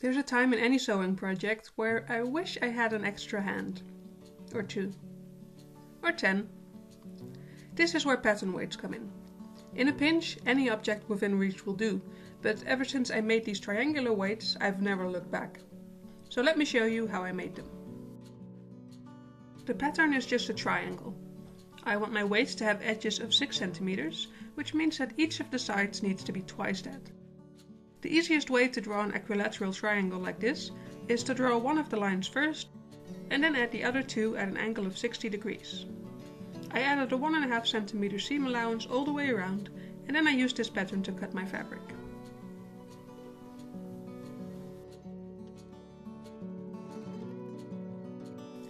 There's a time in any sewing project where I wish I had an extra hand. Or 2. Or 10. This is where pattern weights come in. In a pinch, any object within reach will do, but ever since I made these triangular weights, I've never looked back. So let me show you how I made them. The pattern is just a triangle. I want my weights to have edges of 6 centimeters, which means that each of the sides needs to be twice that. The easiest way to draw an equilateral triangle like this is to draw one of the lines first, and then add the other two at an angle of 60 degrees. I added a 1.5 centimeter seam allowance all the way around, and then I used this pattern to cut my fabric.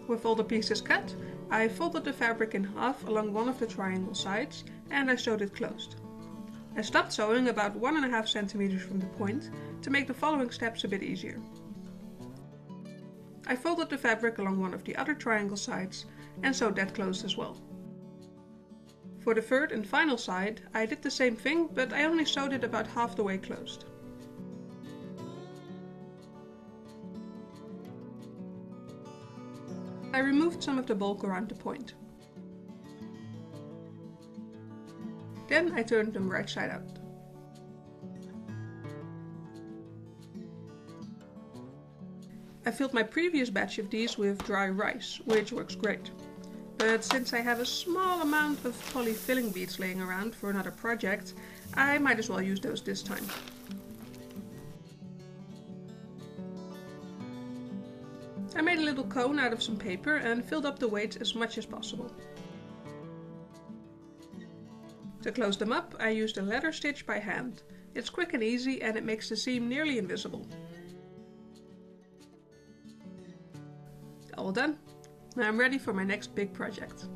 With all the pieces cut, I folded the fabric in half along one of the triangle sides and I sewed it closed. I stopped sewing about 1.5 centimeters from the point to make the following steps a bit easier. I folded the fabric along one of the other triangle sides and sewed that closed as well. For the third and final side, I did the same thing, but I only sewed it about half the way closed. I removed some of the bulk around the point. Then I turned them right side out. I filled my previous batch of these with dry rice, which works great. But since I have a small amount of poly filling beads laying around for another project, I might as well use those this time. I made a little cone out of some paper and filled up the weights as much as possible. To close them up, I used a leather stitch by hand. It's quick and easy and it makes the seam nearly invisible. All done. Now I'm ready for my next big project.